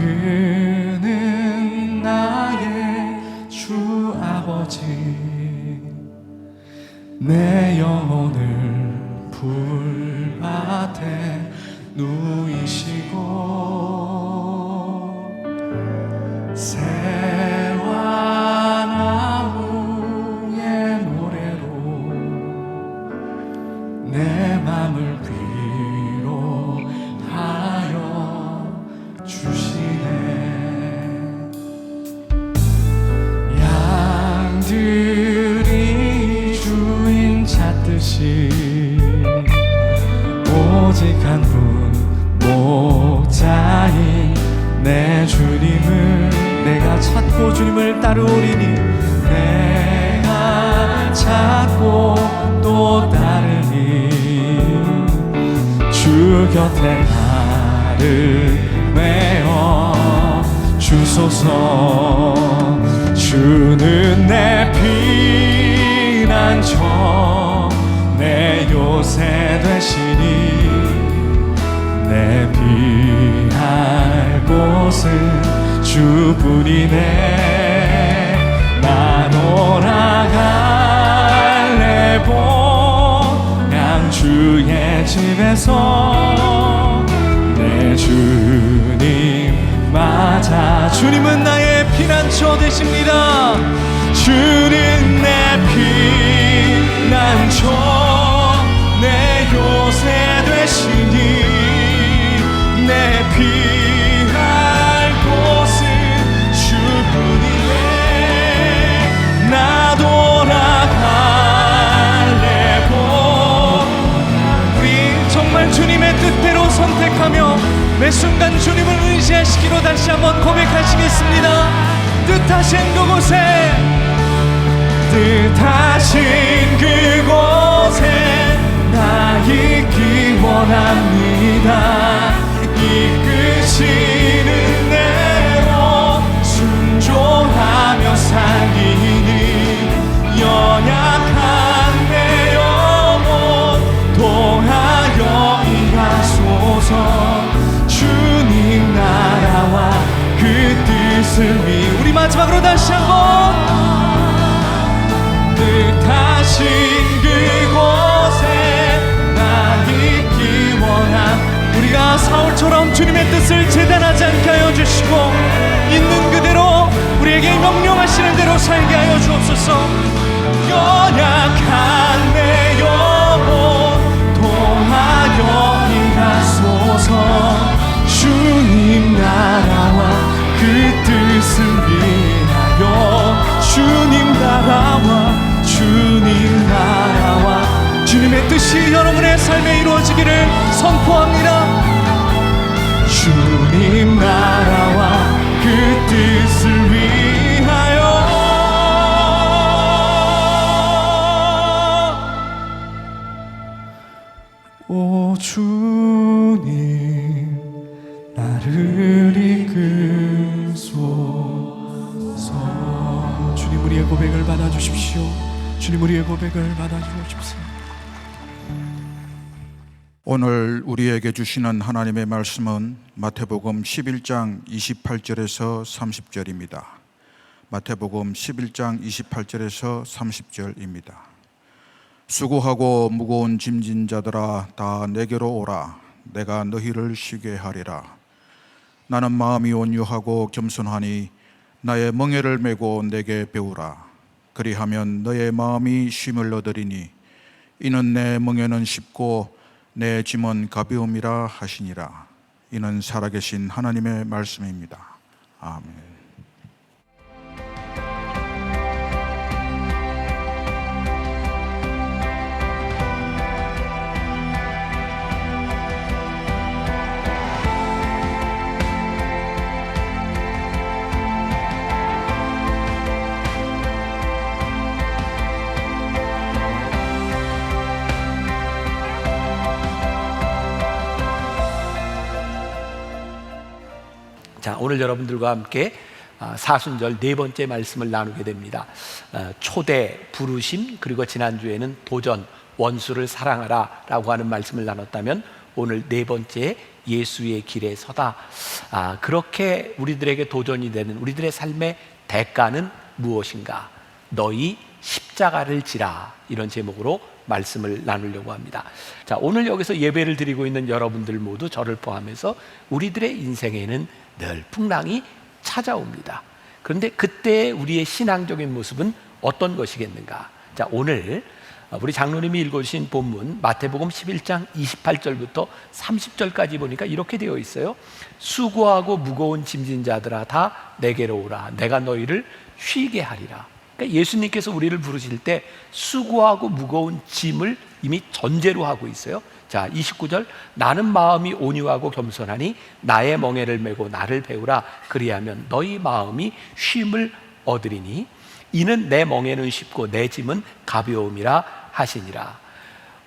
그는 나의 주 아버지, 내 영혼을 불밭에 누이시고 새와 나무의 노래로 내 맘을 위로하여 주시네. 양들이 주인 찾듯이 오직 한 분 목자인 내 주님을 내가 찾고 주님을 따르오리니, 내가 찾고 또 따르니 주 곁에 나를 메어 주소서. 주는 내 피난처 내 요새 되시니, 내 피할 곳은 주뿐이네. 나 돌아갈래 본향 주의 집에서 내 주님 맞아. 주님은 나의 피난처 되십니다. 주는 내 피난처 내 요새 되시니, 내 피할 곳은 주뿐이네. 나 돌아갈래 우리 정말 주님의 뜻대로 선택하며 매 순간 주님을 의지하시기로 다시 한번 고백하시겠습니다. 뜻하신 그곳에, 뜻하신 그곳에 나 있기 원합니다. 이끄시는 대로 순종하며 살리니, 연약한 내 영혼 통하여 일하소서. 주님 나라와 그 뜻을 위해 우리 마지막으로 다시 한번, 뜻하신 그곳에 나 있기 원함. 우리가 사울처럼 주님의 뜻을 재단하지 않게 하여 주시고, 있는 그대로 우리에게 명령하시는 대로 살게 하여 주옵소서. 연약한 내 영혼 통하여 일하소서. 주님 나라와 그 뜻을 위하여, 주님 나라와 주님 나라와 주님의 뜻이 여러분의 삶에 이루어지기를 선포합니다. 주님 나라와 그 뜻을 위하여. 오 주님 나를 이끄소서. 주님 우리의 고백을 받아주십시오. 주님 우리의 고백을 받아주십시오. 오늘 우리에게 주시는 하나님의 말씀은 마태복음 11장 28절에서 30절입니다. 마태복음 11장 28절에서 30절입니다. 수고하고 무거운 짐진 자들아 다 내게로 오라. 내가 너희를 쉬게 하리라. 나는 마음이 온유하고 겸손하니 나의 멍에를 메고 내게 배우라. 그리하면 너의 마음이 쉼을 얻으리니 이는 내 멍에는 쉽고 내 짐은 가벼움이라 하시니라. 이는 살아계신 하나님의 말씀입니다. 아멘. 자, 오늘 여러분들과 함께 사순절 네 번째 말씀을 나누게 됩니다. 초대, 부르심, 그리고 지난주에는 도전, 원수를 사랑하라 라고 하는 말씀을 나눴다면, 오늘 네 번째 예수의 길에 서다. 그렇게 우리들에게 도전이 되는 우리들의 삶의 대가는 무엇인가? 너희 십자가를 지라. 이런 제목으로 말씀을 나누려고 합니다. 자, 오늘 여기서 예배를 드리고 있는 여러분들 모두 저를 포함해서 우리들의 인생에는 늘 풍랑이 찾아옵니다. 그런데 그때 우리의 신앙적인 모습은 어떤 것이겠는가? 자, 오늘 우리 장로님이 읽어주신 본문 마태복음 11장 28절부터 30절까지 보니까 이렇게 되어 있어요. 수고하고 무거운 짐진 자들아 다 내게로 오라. 내가 너희를 쉬게 하리라. 그러니까 예수님께서 우리를 부르실 때 수고하고 무거운 짐을 이미 전제로 하고 있어요. 자, 29절 나는 마음이 온유하고 겸손하니 나의 멍에를 메고 나를 배우라. 그리하면 너희 마음이 쉼을 얻으리니 이는 내 멍에는 쉽고 내 짐은 가벼움이라 하시니라.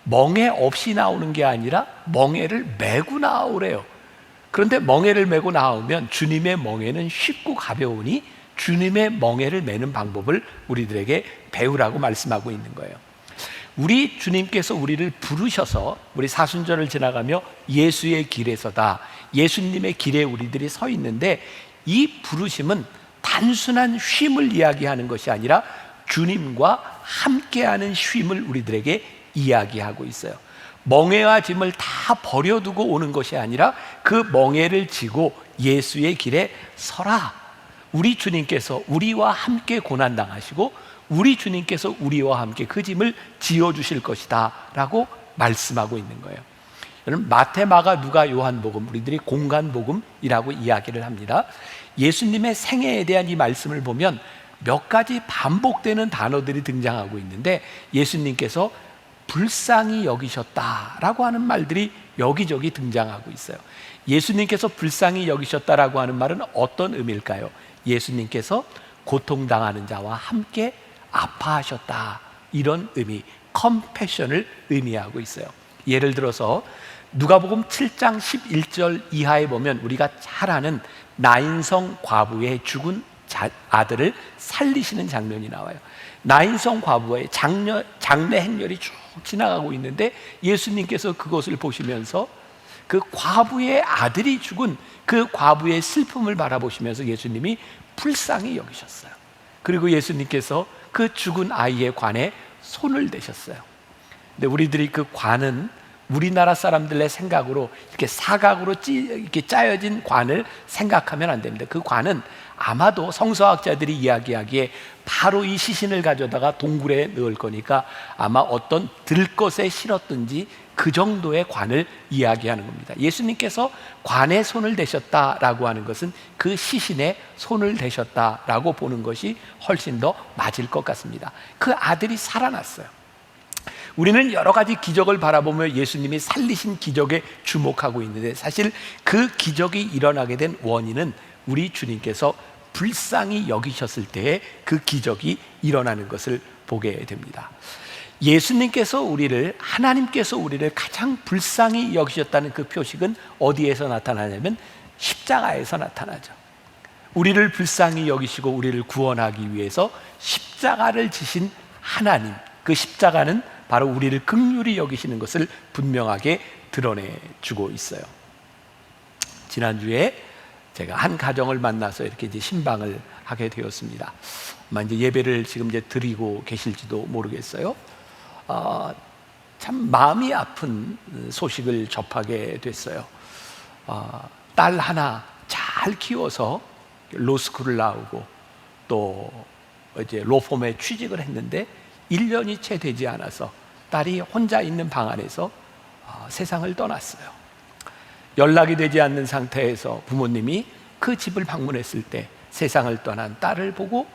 멍에 없이 나오는 게 아니라 멍에를 메고 나오래요. 그런데 멍에를 메고 나오면 주님의 멍에는 쉽고 가벼우니 주님의 멍에를 메는 방법을 우리들에게 배우라고 말씀하고 있는 거예요. 우리 주님께서 우리를 부르셔서 우리 사순절을 지나가며 예수의 길에서다, 예수님의 길에 우리들이 서 있는데 이 부르심은 단순한 쉼을 이야기하는 것이 아니라 주님과 함께하는 쉼을 우리들에게 이야기하고 있어요. 멍에와 짐을 다 버려두고 오는 것이 아니라 그 멍에를 지고 예수의 길에 서라. 우리 주님께서 우리와 함께 고난당하시고 우리 주님께서 우리와 함께 그 짐을 지어주실 것이다 라고 말씀하고 있는 거예요. 여러분, 마태, 마가, 누가, 요한복음, 우리들이 공간복음이라고 이야기를 합니다. 예수님의 생애에 대한 이 말씀을 보면 몇 가지 반복되는 단어들이 등장하고 있는데 예수님께서 불쌍히 여기셨다라고 하는 말들이 여기저기 등장하고 있어요. 예수님께서 불쌍히 여기셨다라고 하는 말은 어떤 의미일까요? 예수님께서 고통당하는 자와 함께 아파하셨다, 이런 의미, 컴패션을 의미하고 있어요. 예를 들어서 누가복음 7장 11절 이하에 보면 우리가 잘 아는 나인성 과부의 죽은 아들을 살리시는 장면이 나와요. 나인성 과부의 장례 행렬이 쭉 지나가고 있는데 예수님께서 그것을 보시면서 그 과부의 아들이 죽은 그 과부의 슬픔을 바라보시면서 예수님이 불쌍히 여기셨어요. 그리고 예수님께서 그 죽은 아이의 관에 손을 대셨어요. 근데 우리들이 그 관은 우리나라 사람들의 생각으로 이렇게 사각으로 이렇게 짜여진 관을 생각하면 안 됩니다. 그 관은 아마도 성서학자들이 이야기하기에 바로 이 시신을 가져다가 동굴에 넣을 거니까 아마 어떤 들것에 실었든지 그 정도의 관을 이야기하는 겁니다. 예수님께서 관에 손을 대셨다라고 하는 것은 그 시신에 손을 대셨다라고 보는 것이 훨씬 더 맞을 것 같습니다. 그 아들이 살아났어요. 우리는 여러 가지 기적을 바라보며 예수님이 살리신 기적에 주목하고 있는데 사실 그 기적이 일어나게 된 원인은 우리 주님께서 불쌍히 여기셨을 때에 그 기적이 일어나는 것을 보게 됩니다. 예수님께서 하나님께서 우리를 가장 불쌍히 여기셨다는 그 표식은 어디에서 나타나냐면 십자가에서 나타나죠. 우리를 불쌍히 여기시고 우리를 구원하기 위해서 십자가를 지신 하나님, 그 십자가는 바로 우리를 긍휼히 여기시는 것을 분명하게 드러내주고 있어요. 지난주에 제가 한 가정을 만나서 이렇게 이제 신방을 하게 되었습니다. 아마 이제 예배를 지금 이제 드리고 계실지도 모르겠어요. 참 마음이 아픈 소식을 접하게 됐어요. 딸 하나 잘 키워서 로스쿨을 나오고 또 이제 로펌에 취직을 했는데 1년이 채 되지 않아서 딸이 혼자 있는 방 안에서 세상을 떠났어요. 연락이 되지 않는 상태에서 부모님이 그 집을 방문했을 때 세상을 떠난 딸을 보고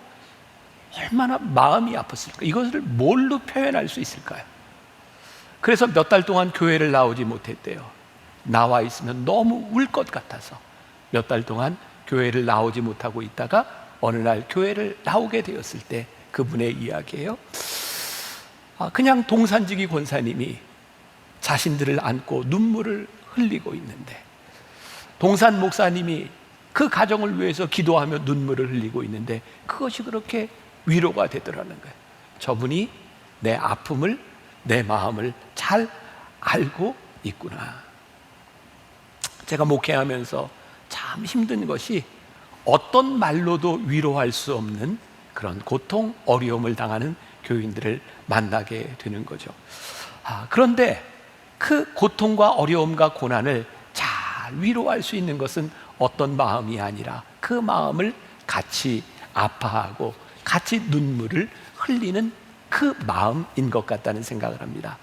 얼마나 마음이 아팠을까? 이것을 뭘로 표현할 수 있을까요? 그래서 몇 달 동안 교회를 나오지 못했대요. 나와 있으면 너무 울 것 같아서 몇 달 동안 교회를 나오지 못하고 있다가 어느 날 교회를 나오게 되었을 때 그분의 이야기예요. 그냥 동산지기 권사님이 자신들을 안고 눈물을 흘리고 있는데 동산 목사님이 그 가정을 위해서 기도하며 눈물을 흘리고 있는데 그것이 그렇게 위로가 되더라는 거예요. 저분이 내 아픔을, 내 마음을 잘 알고 있구나. 제가 목회하면서 참 힘든 것이 어떤 말로도 위로할 수 없는 그런 고통, 어려움을 당하는 교인들을 만나게 되는 거죠. 그런데 그 고통과 어려움과 고난을 잘 위로할 수 있는 것은 어떤 마음이 아니라 그 마음을 같이 아파하고 같이 눈물을 흘리는 그 마음인 것 같다는 생각을 합니다.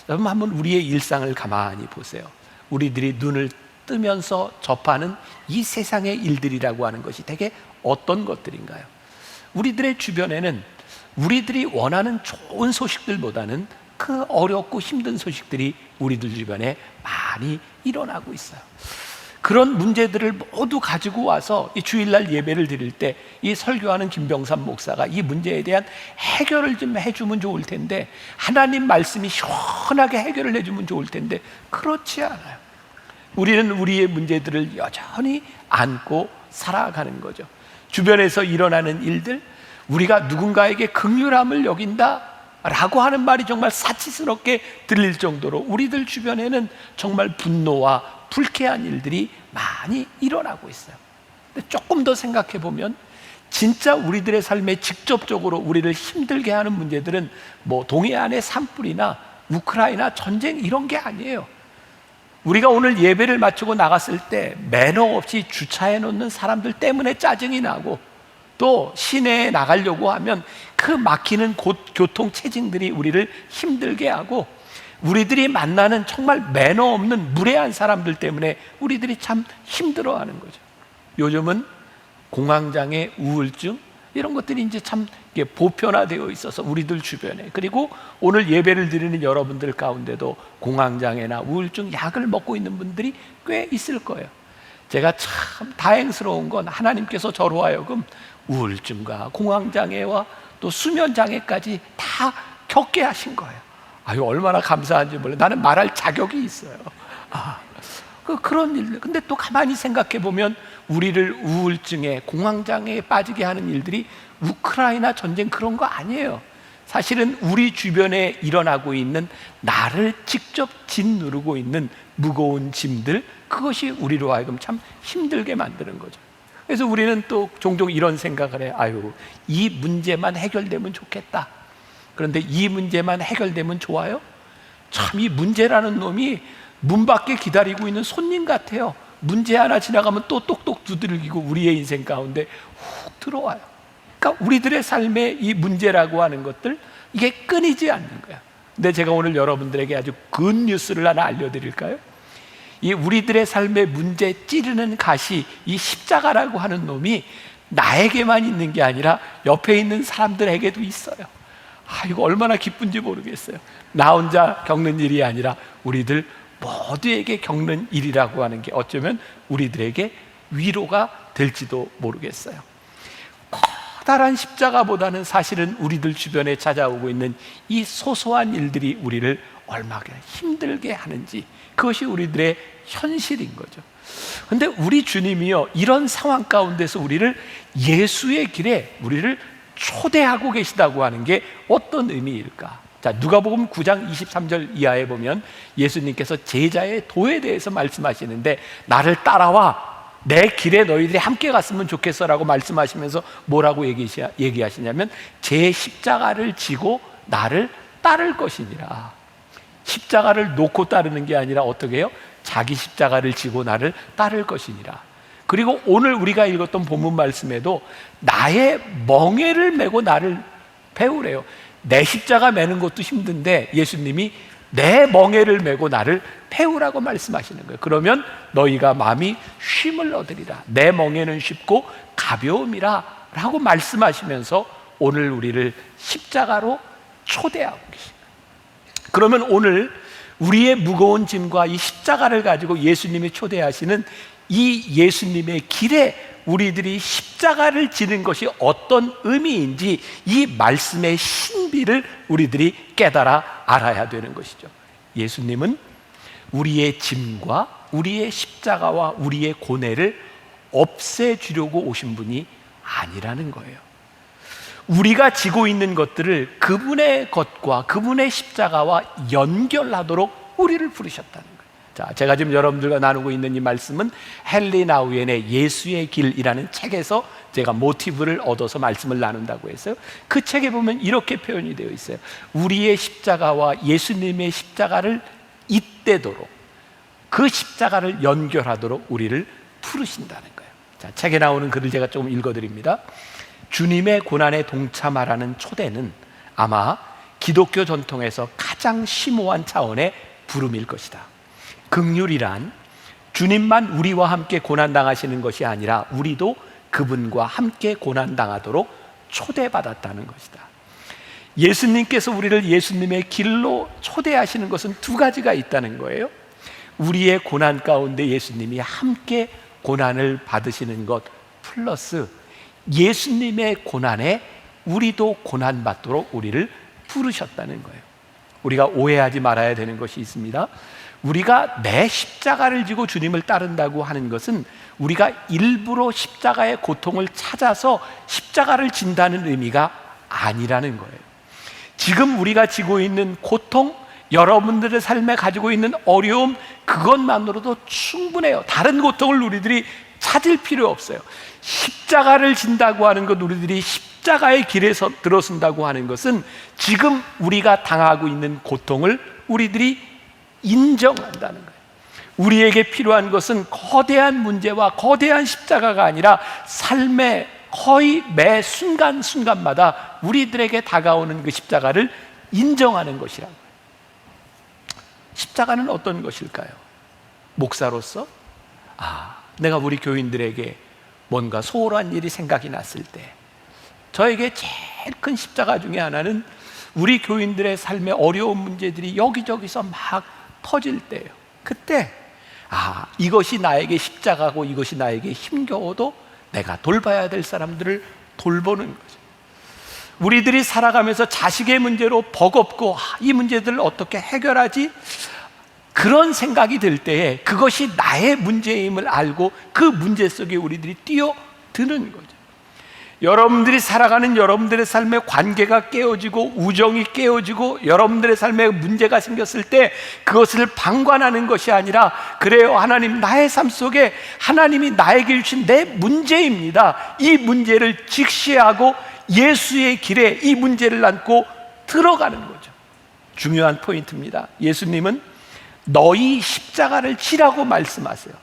여러분, 한번 우리의 일상을 가만히 보세요. 우리들이 눈을 뜨면서 접하는 이 세상의 일들이라고 하는 것이 대개 어떤 것들인가요? 우리들의 주변에는 우리들이 원하는 좋은 소식들보다는 그 어렵고 힘든 소식들이 우리들 주변에 많이 일어나고 있어요. 그런 문제들을 모두 가지고 와서 이 주일날 예배를 드릴 때 이 설교하는 김병삼 목사가 이 문제에 대한 해결을 좀 해주면 좋을 텐데, 하나님 말씀이 시원하게 해결을 해주면 좋을 텐데 그렇지 않아요. 우리는 우리의 문제들을 여전히 안고 살아가는 거죠. 주변에서 일어나는 일들, 우리가 누군가에게 긍휼함을 여긴다 라고 하는 말이 정말 사치스럽게 들릴 정도로 우리들 주변에는 정말 분노와 불쾌한 일들이 많이 일어나고 있어요. 근데 조금 더 생각해 보면 진짜 우리들의 삶에 직접적으로 우리를 힘들게 하는 문제들은 뭐 동해안의 산불이나 우크라이나 전쟁 이런 게 아니에요. 우리가 오늘 예배를 마치고 나갔을 때 매너 없이 주차해 놓는 사람들 때문에 짜증이 나고, 또 시내에 나가려고 하면 그 막히는 교통 체증들이 우리를 힘들게 하고, 우리들이 만나는 정말 매너 없는 무례한 사람들 때문에 우리들이 참 힘들어하는 거죠. 요즘은 공황장애, 우울증 이런 것들이 이제 참 보편화되어 있어서 우리들 주변에, 그리고 오늘 예배를 드리는 여러분들 가운데도 공황장애나 우울증 약을 먹고 있는 분들이 꽤 있을 거예요. 제가 참 다행스러운 건 하나님께서 저로 하여금 우울증과 공황장애와 또 수면장애까지 다 겪게 하신 거예요. 아유, 얼마나 감사한지 몰라요. 나는 말할 자격이 있어요. 그런 일들. 근데 또 가만히 생각해 보면 우리를 우울증에, 공황장애에 빠지게 하는 일들이 우크라이나 전쟁 그런 거 아니에요. 사실은 우리 주변에 일어나고 있는 나를 직접 짓누르고 있는 무거운 짐들, 그것이 우리로 하여금 참 힘들게 만드는 거죠. 그래서 우리는 또 종종 이런 생각을 해요. 아유, 이 문제만 해결되면 좋겠다. 그런데 이 문제만 해결되면 좋아요? 참, 이 문제라는 놈이 문 밖에 기다리고 있는 손님 같아요. 문제 하나 지나가면 또 똑똑 두들기고 우리의 인생 가운데 훅 들어와요. 그러니까 우리들의 삶에 이 문제라고 하는 것들, 이게 끊이지 않는 거야. 근데 제가 오늘 여러분들에게 아주 굿뉴스를 하나 알려드릴까요? 이 우리들의 삶의 문제 찌르는 가시, 이 십자가라고 하는 놈이 나에게만 있는 게 아니라 옆에 있는 사람들에게도 있어요. 이거 얼마나 기쁜지 모르겠어요. 나 혼자 겪는 일이 아니라 우리들 모두에게 겪는 일이라고 하는 게 어쩌면 우리들에게 위로가 될지도 모르겠어요. 커다란 십자가보다는 사실은 우리들 주변에 찾아오고 있는 이 소소한 일들이 우리를 얼마나 힘들게 하는지, 그것이 우리들의 현실인 거죠. 근데 우리 주님이요, 이런 상황 가운데서 우리를 예수의 길에 우리를 초대하고 계시다고 하는 게 어떤 의미일까? 자, 누가복음 9장 23절 이하에 보면 예수님께서 제자의 도에 대해서 말씀하시는데, 나를 따라와, 내 길에 너희들이 함께 갔으면 좋겠어라고 말씀하시면서 뭐라고 얘기하시냐면 제 십자가를 지고 나를 따를 것이니라. 십자가를 놓고 따르는 게 아니라 어떻게 해요? 자기 십자가를 지고 나를 따를 것이니라. 그리고 오늘 우리가 읽었던 본문 말씀에도 나의 멍에를 메고 나를 배우래요. 내 십자가 메는 것도 힘든데 예수님이 내 멍에를 메고 나를 배우라고 말씀하시는 거예요. 그러면 너희가 마음이 쉼을 얻으리라. 내 멍에는 쉽고 가벼움이라 라고 말씀하시면서 오늘 우리를 십자가로 초대하고 계십니다. 그러면 오늘 우리의 무거운 짐과 이 십자가를 가지고 예수님이 초대하시는 이 예수님의 길에 우리들이 십자가를 지는 것이 어떤 의미인지 이 말씀의 신비를 우리들이 깨달아 알아야 되는 것이죠. 예수님은 우리의 짐과 우리의 십자가와 우리의 고뇌를 없애주려고 오신 분이 아니라는 거예요. 우리가 지고 있는 것들을 그분의 것과 그분의 십자가와 연결하도록 우리를 부르셨다는 거예요. 자, 제가 지금 여러분들과 나누고 있는 이 말씀은 헨리 나우엔의 예수의 길이라는 책에서 제가 모티브를 얻어서 말씀을 나눈다고 했어요. 그 책에 보면 이렇게 표현이 되어 있어요. 우리의 십자가와 예수님의 십자가를 잇대도록, 그 십자가를 연결하도록 우리를 부르신다는 거예요. 자, 책에 나오는 글을 제가 조금 읽어드립니다. 주님의 고난에 동참하라는 초대는 아마 기독교 전통에서 가장 심오한 차원의 부름일 것이다. 긍휼이란 주님만 우리와 함께 고난당하시는 것이 아니라 우리도 그분과 함께 고난당하도록 초대받았다는 것이다. 예수님께서 우리를 예수님의 길로 초대하시는 것은 두 가지가 있다는 거예요. 우리의 고난 가운데 예수님이 함께 고난을 받으시는 것 플러스 예수님의 고난에 우리도 고난받도록 우리를 부르셨다는 거예요. 우리가 오해하지 말아야 되는 것이 있습니다. 우리가 내 십자가를 지고 주님을 따른다고 하는 것은 우리가 일부러 십자가의 고통을 찾아서 십자가를 진다는 의미가 아니라는 거예요. 지금 우리가 지고 있는 고통, 여러분들의 삶에 가지고 있는 어려움, 그것만으로도 충분해요. 다른 고통을 우리들이 찾을 필요 없어요. 십자가를 진다고 하는 것, 우리들이 십자가의 길에서 들어선다고 하는 것은 지금 우리가 당하고 있는 고통을 우리들이 인정한다는 거예요. 우리에게 필요한 것은 거대한 문제와 거대한 십자가가 아니라 삶의 거의 매 순간순간마다 우리들에게 다가오는 그 십자가를 인정하는 것이라고. 십자가는 어떤 것일까요? 목사로서 내가 우리 교인들에게 뭔가 소홀한 일이 생각이 났을 때 저에게 제일 큰 십자가 중에 하나는 우리 교인들의 삶의 어려운 문제들이 여기저기서 막 터질 때예요. 그때 이것이 나에게 십자가고 이것이 나에게 힘겨워도 내가 돌봐야 될 사람들을 돌보는 거죠. 우리들이 살아가면서 자식의 문제로 버겁고 이 문제들을 어떻게 해결하지? 그런 생각이 들 때에 그것이 나의 문제임을 알고 그 문제 속에 우리들이 뛰어드는 거죠. 여러분들이 살아가는 여러분들의 삶의 관계가 깨어지고 우정이 깨어지고 여러분들의 삶에 문제가 생겼을 때 그것을 방관하는 것이 아니라, 그래요, 하나님, 나의 삶 속에 하나님이 나에게 주신 내 문제입니다. 이 문제를 직시하고 예수의 길에 이 문제를 안고 들어가는 거죠. 중요한 포인트입니다. 예수님은 너희 십자가를 지라고 말씀하세요.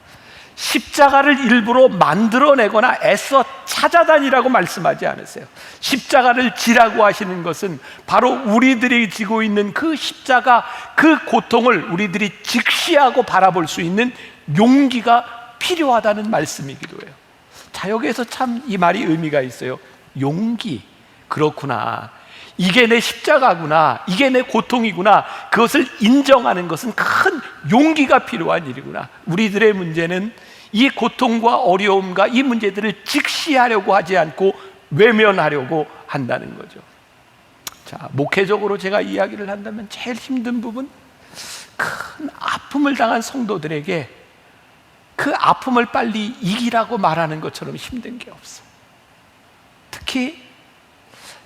십자가를 일부러 만들어내거나 애써 찾아다니라고 말씀하지 않으세요. 십자가를 지라고 하시는 것은 바로 우리들이 지고 있는 그 십자가, 그 고통을 우리들이 직시하고 바라볼 수 있는 용기가 필요하다는 말씀이기도 해요. 자, 여기에서 참 이 말이 의미가 있어요. 용기. 그렇구나, 이게 내 십자가구나, 이게 내 고통이구나, 그것을 인정하는 것은 큰 용기가 필요한 일이구나. 우리들의 문제는 이 고통과 어려움과 이 문제들을 직시하려고 하지 않고 외면하려고 한다는 거죠. 자, 목회적으로 제가 이야기를 한다면 제일 힘든 부분, 큰 아픔을 당한 성도들에게 그 아픔을 빨리 이기라고 말하는 것처럼 힘든 게 없어. 특히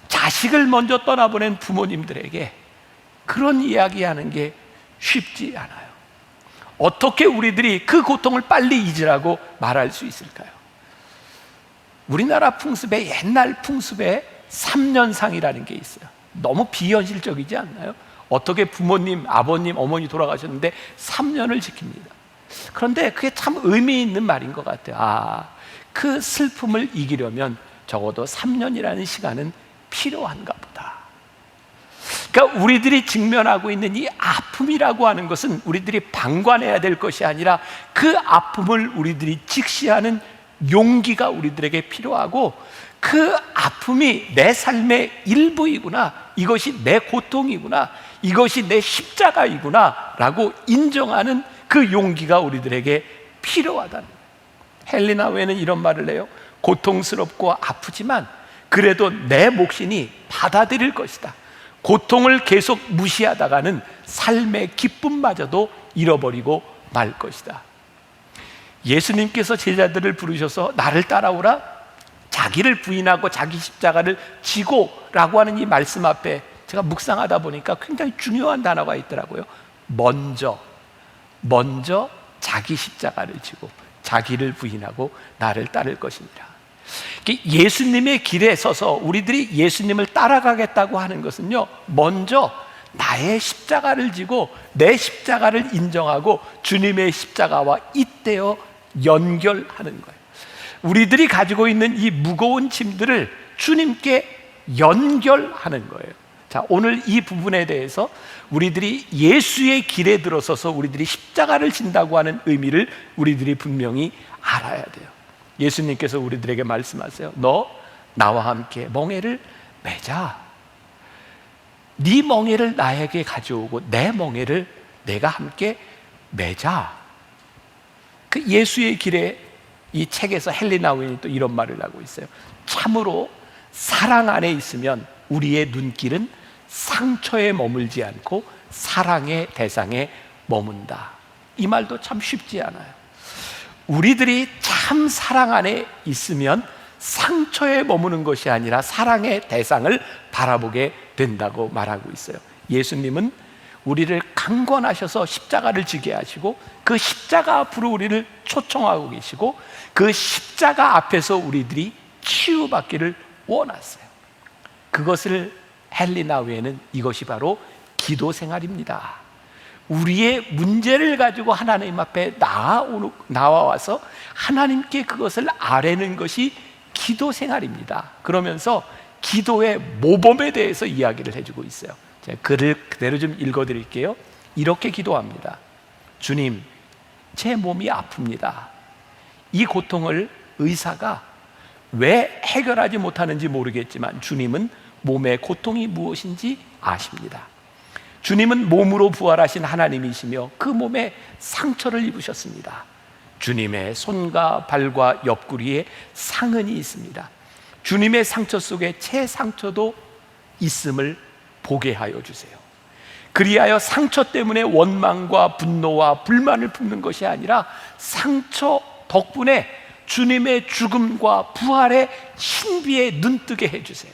자식을 먼저 떠나보낸 부모님들에게 그런 이야기하는 게 쉽지 않아요. 어떻게 우리들이 그 고통을 빨리 잊으라고 말할 수 있을까요? 우리나라 풍습에, 옛날 풍습에 3년상이라는 게 있어요. 너무 비현실적이지 않나요? 어떻게 부모님, 아버님, 어머니 돌아가셨는데 3년을 지킵니다. 그런데 그게 참 의미 있는 말인 것 같아요. 그 슬픔을 이기려면 적어도 3년이라는 시간은 필요한가 보다. 그러니까 우리들이 직면하고 있는 이 아픔이라고 하는 것은 우리들이 방관해야 될 것이 아니라 그 아픔을 우리들이 직시하는 용기가 우리들에게 필요하고, 그 아픔이 내 삶의 일부이구나, 이것이 내 고통이구나, 이것이 내 십자가이구나 라고 인정하는 그 용기가 우리들에게 필요하다는 거예요. 헨리 나우엔은 이런 말을 해요. 고통스럽고 아프지만 그래도 내 몫이니 받아들일 것이다. 고통을 계속 무시하다가는 삶의 기쁨마저도 잃어버리고 말 것이다. 예수님께서 제자들을 부르셔서 나를 따라오라, 자기를 부인하고 자기 십자가를 지고 라고 하는 이 말씀 앞에 제가 묵상하다 보니까 굉장히 중요한 단어가 있더라고요. 먼저, 먼저 자기 십자가를 지고 자기를 부인하고 나를 따를 것이니라. 예수님의 길에 서서 우리들이 예수님을 따라가겠다고 하는 것은요, 먼저 나의 십자가를 지고 내 십자가를 인정하고 주님의 십자가와 잇대어 연결하는 거예요. 우리들이 가지고 있는 이 무거운 짐들을 주님께 연결하는 거예요. 자, 오늘 이 부분에 대해서 우리들이 예수의 길에 들어서서 우리들이 십자가를 진다고 하는 의미를 우리들이 분명히 알아야 돼요. 예수님께서 우리들에게 말씀하세요. 너 나와 함께 멍에를 매자. 네 멍에를 나에게 가져오고 내 멍에를 내가 함께 매자. 그 예수의 길에 이 책에서 헨리 나우인이 또 이런 말을 하고 있어요. 참으로 사랑 안에 있으면 우리의 눈길은 상처에 머물지 않고 사랑의 대상에 머문다. 이 말도 참 쉽지 않아요. 우리들이 참 사랑 안에 있으면 상처에 머무는 것이 아니라 사랑의 대상을 바라보게 된다고 말하고 있어요. 예수님은 우리를 강권하셔서 십자가를 지게 하시고 그 십자가 앞으로 우리를 초청하고 계시고 그 십자가 앞에서 우리들이 치유받기를 원하세요. 그것을 헨리 나우에는 이것이 바로 기도 생활입니다. 우리의 문제를 가지고 하나님 앞에 나와서 하나님께 그것을 아뢰는 것이 기도 생활입니다. 그러면서 기도의 모범에 대해서 이야기를 해주고 있어요. 제가 글을 그대로 좀 읽어드릴게요. 이렇게 기도합니다. 주님, 제 몸이 아픕니다. 이 고통을 의사가 왜 해결하지 못하는지 모르겠지만 주님은 몸의 고통이 무엇인지 아십니다. 주님은 몸으로 부활하신 하나님이시며 그 몸에 상처를 입으셨습니다. 주님의 손과 발과 옆구리에 상흔이 있습니다. 주님의 상처 속에 제 상처도 있음을 보게 하여 주세요. 그리하여 상처 때문에 원망과 분노와 불만을 품는 것이 아니라 상처 덕분에 주님의 죽음과 부활의 신비에 눈뜨게 해주세요.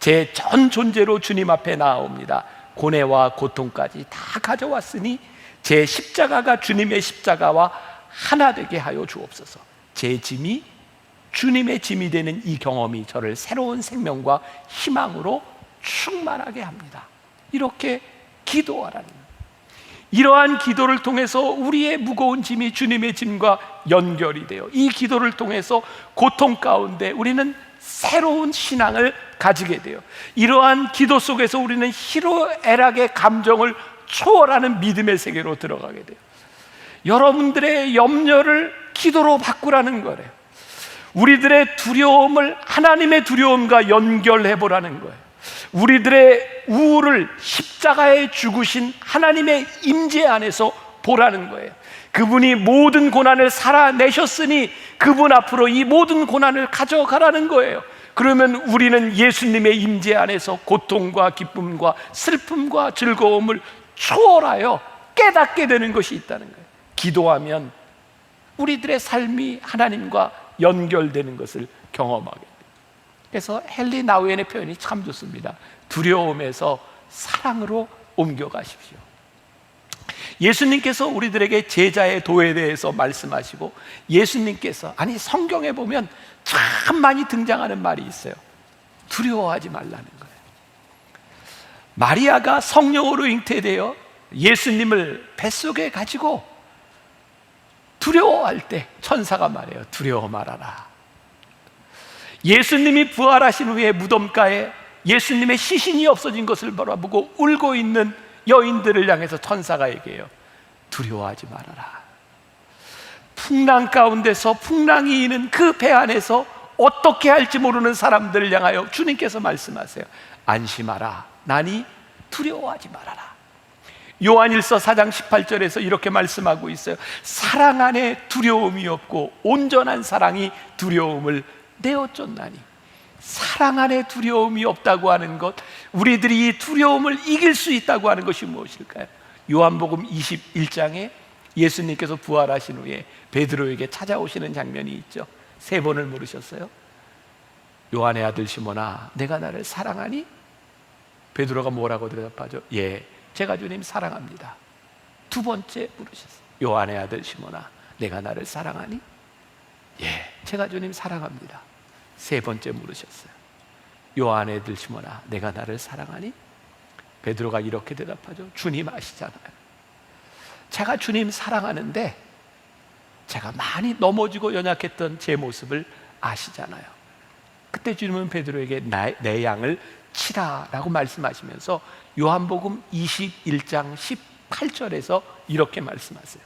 제 전 존재로 주님 앞에 나아옵니다. 고뇌와 고통까지 다 가져왔으니 제 십자가가 주님의 십자가와 하나 되게 하여 주옵소서. 제 짐이 주님의 짐이 되는 이 경험이 저를 새로운 생명과 희망으로 충만하게 합니다. 이렇게 기도하라는 거예요. 이러한 기도를 통해서 우리의 무거운 짐이 주님의 짐과 연결이 돼요. 이 기도를 통해서 고통 가운데 우리는 새로운 신앙을 가지게 돼요. 이러한 기도 속에서 우리는 희로애락의 감정을 초월하는 믿음의 세계로 들어가게 돼요. 여러분들의 염려를 기도로 바꾸라는 거래요. 우리들의 두려움을 하나님의 두려움과 연결해 보라는 거예요. 우리들의 우울을 십자가에 죽으신 하나님의 임재 안에서 보라는 거예요. 그분이 모든 고난을 살아내셨으니 그분 앞으로 이 모든 고난을 가져가라는 거예요. 그러면 우리는 예수님의 임재 안에서 고통과 기쁨과 슬픔과 즐거움을 초월하여 깨닫게 되는 것이 있다는 거예요. 기도하면 우리들의 삶이 하나님과 연결되는 것을 경험하게 돼요. 그래서 헨리 나우엔의 표현이 참 좋습니다. 두려움에서 사랑으로 옮겨가십시오. 예수님께서 우리들에게 제자의 도에 대해서 말씀하시고 예수님께서 성경에 보면 참 많이 등장하는 말이 있어요. 두려워하지 말라는 거예요. 마리아가 성령으로 잉태되어 예수님을 뱃속에 가지고 두려워할 때 천사가 말해요. 두려워 말아라. 예수님이 부활하신 후에 무덤가에 예수님의 시신이 없어진 것을 바라보고 울고 있는 여인들을 향해서 천사가 얘기해요. 두려워하지 말아라. 풍랑 가운데서 풍랑이 이는 그 배 안에서 어떻게 할지 모르는 사람들을 향하여 주님께서 말씀하세요. 안심하라. 나니 두려워하지 말아라. 요한일서 4장 18절에서 이렇게 말씀하고 있어요. 사랑 안에 두려움이 없고 온전한 사랑이 두려움을 내어쫓나니. 사랑 안에 두려움이 없다고 하는 것, 우리들이 이 두려움을 이길 수 있다고 하는 것이 무엇일까요? 요한복음 21장에 예수님께서 부활하신 후에 베드로에게 찾아오시는 장면이 있죠. 3번을 물으셨어요. 요한의 아들 시몬아, 내가 나를 사랑하니? 베드로가 뭐라고 대답하죠? 예, 제가 주님 사랑합니다. 두 번째 물으셨어요. 요한의 아들 시몬아, 내가 나를 사랑하니? 예, 제가 주님 사랑합니다. 세 번째 물으셨어요. 요한의 아들 시몬아, 내가 나를 사랑하니? 베드로가 이렇게 대답하죠. 주님 아시잖아요. 제가 주님 사랑하는데 제가 많이 넘어지고 연약했던 제 모습을 아시잖아요. 그때 주님은 베드로에게 내 양을 치라라고 말씀하시면서 요한복음 21장 18절에서 이렇게 말씀하세요.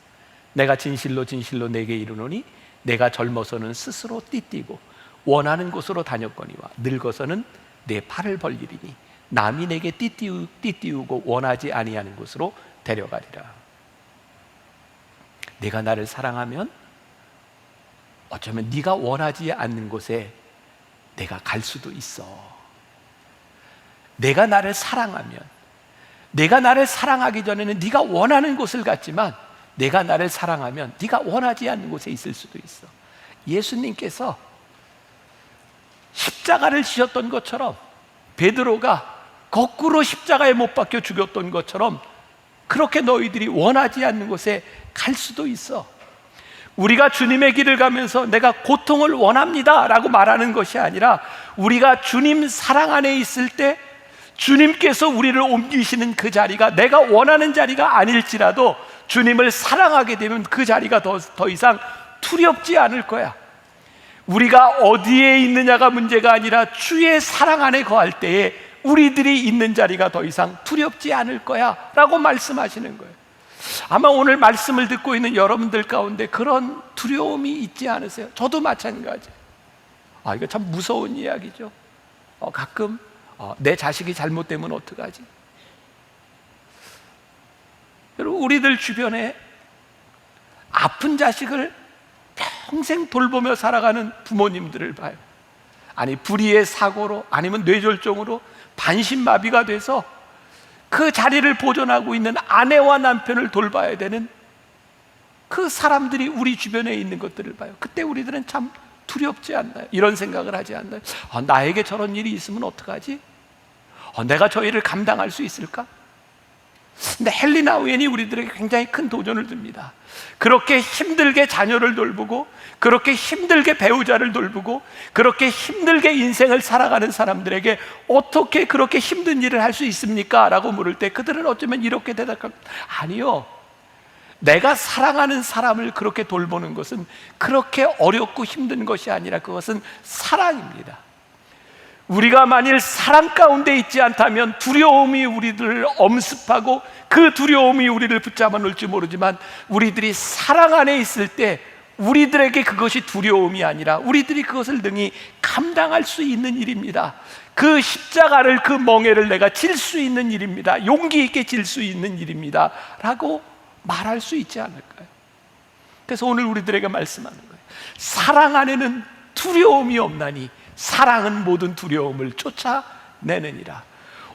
내가 진실로 진실로 내게 이르노니 내가 젊어서는 스스로 띠띠고 원하는 곳으로 다녔거니와 늙어서는 내 팔을 벌리리니 남이 내게 띠띠우고 원하지 아니하는 곳으로 데려가리라. 내가 나를 사랑하면 어쩌면 네가 원하지 않는 곳에 내가 갈 수도 있어. 내가 나를 사랑하면, 내가 나를 사랑하기 전에는 네가 원하는 곳을 갔지만 내가 나를 사랑하면 네가 원하지 않는 곳에 있을 수도 있어. 예수님께서 십자가를 지셨던 것처럼, 베드로가 거꾸로 십자가에 못 박혀 죽였던 것처럼 그렇게 너희들이 원하지 않는 곳에 갈 수도 있어. 우리가 주님의 길을 가면서 내가 고통을 원합니다 라고 말하는 것이 아니라, 우리가 주님 사랑 안에 있을 때 주님께서 우리를 옮기시는 그 자리가 내가 원하는 자리가 아닐지라도 주님을 사랑하게 되면 그 자리가 더 이상 두렵지 않을 거야. 우리가 어디에 있느냐가 문제가 아니라 주의 사랑 안에 거할 때에 우리들이 있는 자리가 더 이상 두렵지 않을 거야 라고 말씀하시는 거예요. 아마 오늘 말씀을 듣고 있는 여러분들 가운데 그런 두려움이 있지 않으세요? 저도 마찬가지. 이거 참 무서운 이야기죠. 가끔 내 자식이 잘못되면 어떡하지? 여러분, 우리들 주변에 아픈 자식을 평생 돌보며 살아가는 부모님들을 봐요. 아니, 불의의 사고로 아니면 뇌졸중으로 반신마비가 돼서 그 자리를 보존하고 있는 아내와 남편을 돌봐야 되는 그 사람들이 우리 주변에 있는 것들을 봐요. 그때 우리들은 참 두렵지 않나요? 이런 생각을 하지 않나요? 나에게 저런 일이 있으면 어떡하지? 내가 저 일을 감당할 수 있을까? 근데 헬리나 우엔이 우리들에게 굉장히 큰 도전을 줍니다. 그렇게 힘들게 자녀를 돌보고, 그렇게 힘들게 배우자를 돌보고, 그렇게 힘들게 인생을 살아가는 사람들에게 어떻게 그렇게 힘든 일을 할 수 있습니까? 라고 물을 때 그들은 어쩌면 이렇게 대답합니다. 아니요, 내가 사랑하는 사람을 그렇게 돌보는 것은 그렇게 어렵고 힘든 것이 아니라 그것은 사랑입니다. 우리가 만일 사랑 가운데 있지 않다면 두려움이 우리들을 엄습하고 그 두려움이 우리를 붙잡아 놓을지 모르지만, 우리들이 사랑 안에 있을 때 우리들에게 그것이 두려움이 아니라 우리들이 그것을 능히 감당할 수 있는 일입니다. 그 십자가를, 그 멍에를 내가 질 수 있는 일입니다. 용기 있게 질 수 있는 일입니다 라고 말할 수 있지 않을까요? 그래서 오늘 우리들에게 말씀하는 거예요. 사랑 안에는 두려움이 없나니 사랑은 모든 두려움을 쫓아내느니라.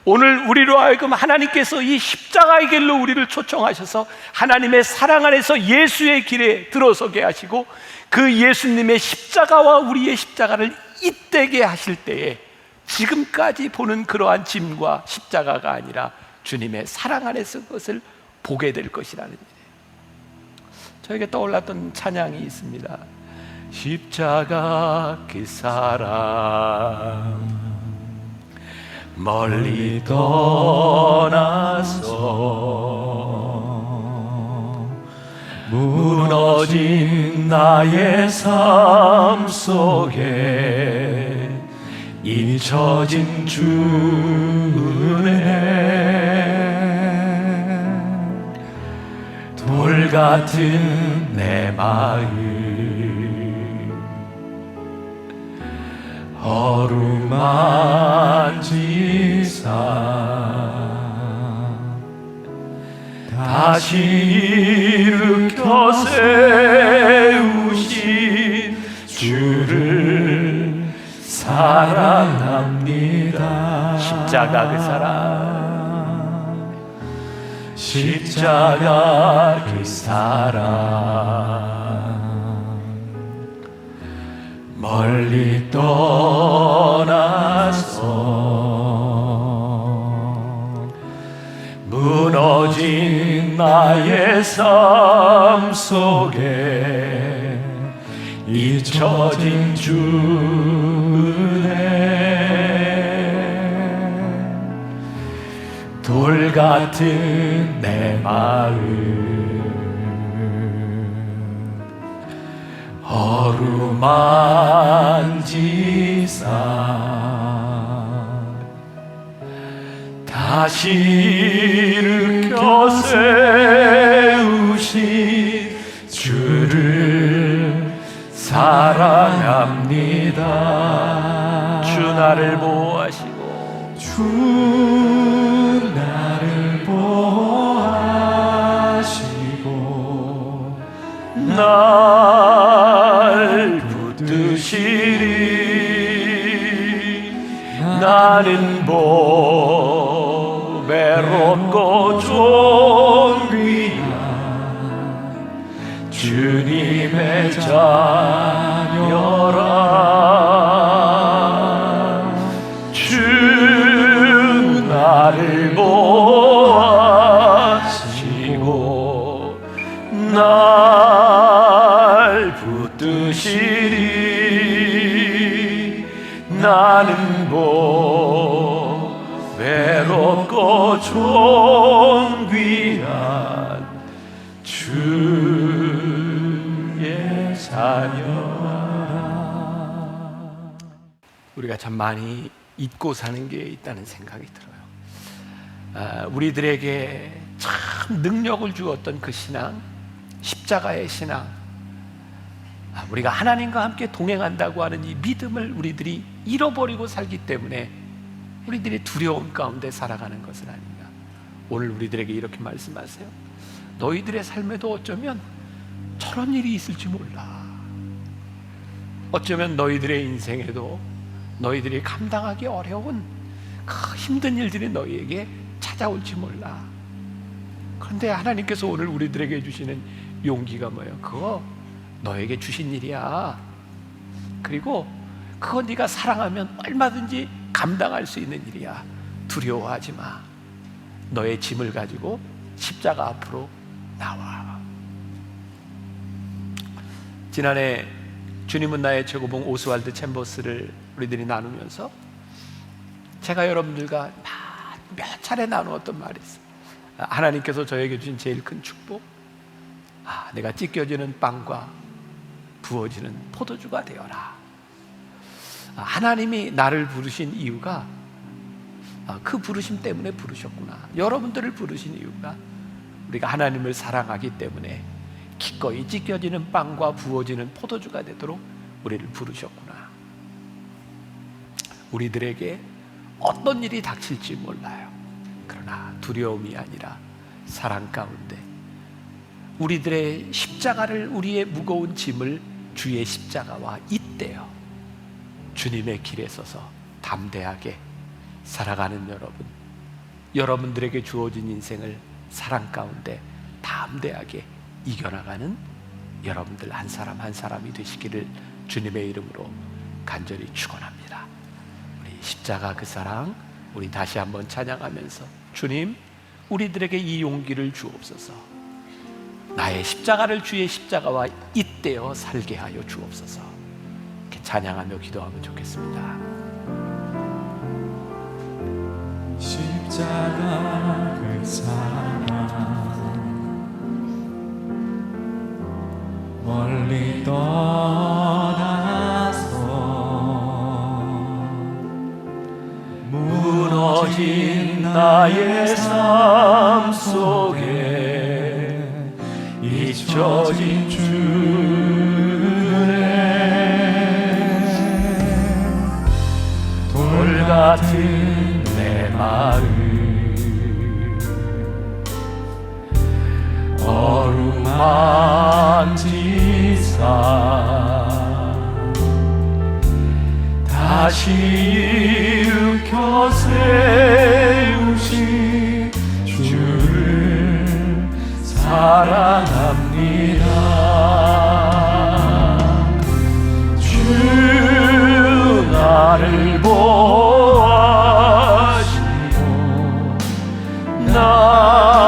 오늘 우리로 하여금 하나님께서 이 십자가의 길로 우리를 초청하셔서 하나님의 사랑 안에서 예수의 길에 들어서게 하시고, 그 예수님의 십자가와 우리의 십자가를 잇대게 하실 때에 지금까지 보는 그러한 짐과 십자가가 아니라 주님의 사랑 안에서 그것을 보게 될 것이라는 일이에요. 저에게 떠올랐던 찬양이 있습니다. 십자가 그 사랑 멀리 떠나서 무너진 나의 삶 속에 잊혀진 주 은혜, 돌 같은 내 마음 어루만지사 다시 일으켜 세우신 주를 사랑합니다. 십자가 그 사랑, 십자가 그 사랑 멀리 떠나서 무너진 나의 나의 삶 속에 잊혀진 주 은혜, 돌 같은 내 마음 어루만지사 다시 일으켜 세우신 주를 사랑합니다. 주 나를 보호하시고 주 나를 보호하시고 날 붙드시리. 나는 외롭고 존귀한 주님의 자녀라. 주 나를 보호하시고 날 붙드시리. 나는 외롭고 존귀한 주의 자녀라. 우리가 참 많이 잊고 사는 게 있다는 생각이 들어요. 우리들에게 참 능력을 주었던 그 신앙, 십자가의 신앙, 우리가 하나님과 함께 동행한다고 하는 이 믿음을 우리들이 잃어버리고 살기 때문에 우리들이 두려움 가운데 살아가는 것은 아닌가. 오늘 우리들에게 이렇게 말씀하세요. 너희들의 삶에도 어쩌면 저런 일이 있을지 몰라. 어쩌면 너희들의 인생에도 너희들이 감당하기 어려운 그 힘든 일들이 너희에게 찾아올지 몰라. 그런데 하나님께서 오늘 우리들에게 주시는 용기가 뭐예요? 그거 너에게 주신 일이야. 그리고 그거 네가 사랑하면 얼마든지 감당할 수 있는 일이야. 두려워하지 마. 너의 짐을 가지고 십자가 앞으로 나와. 지난해 주님은 나의 최고봉 오스왈드 챔버스를 우리들이 나누면서 제가 여러분들과 몇 차례 나누었던 말이 있어요. 하나님께서 저에게 주신 제일 큰 축복, 내가 찢겨지는 빵과 부어지는 포도주가 되어라. 하나님이 나를 부르신 이유가 그 부르심 때문에 부르셨구나. 여러분들을 부르신 이유가 우리가 하나님을 사랑하기 때문에 기꺼이 찢겨지는 빵과 부어지는 포도주가 되도록 우리를 부르셨구나. 우리들에게 어떤 일이 닥칠지 몰라요. 그러나 두려움이 아니라 사랑 가운데 우리들의 십자가를, 우리의 무거운 짐을 주의 십자가와 잇대어 주님의 길에 서서 담대하게 살아가는 여러분들에게 주어진 인생을 사랑 가운데 담대하게 이겨나가는 여러분들 한 사람 한 사람이 되시기를 주님의 이름으로 간절히 축원합니다. 우리 십자가 그 사랑, 우리 다시 한번 찬양하면서 주님, 우리들에게 이 용기를 주옵소서. 나의 십자가를 주의 십자가와 잇대어 살게 하여 주옵소서. 이렇게 찬양하며 기도하면 좋겠습니다. 십자가 그 사랑 멀리 떠나서 무너진 나의 삶 속에 잊혀진 주의 돌 같은 내 마음 어루만지사 다시 일으켜 세우신 주를 사랑합니다. 주 나를 보호하시고 날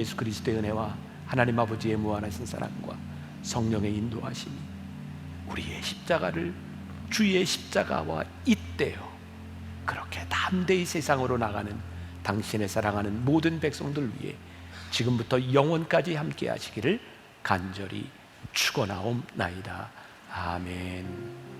예수 그리스도의 은혜와 하나님 아버지의 무한하신 사랑과 성령의 인도하심이 우리의 십자가를 주의 십자가와 잇대어 그렇게 담대히 세상으로 나가는 당신의 사랑하는 모든 백성들 위해 지금부터 영원까지 함께 하시기를 간절히 축원하옵나이다. 아멘.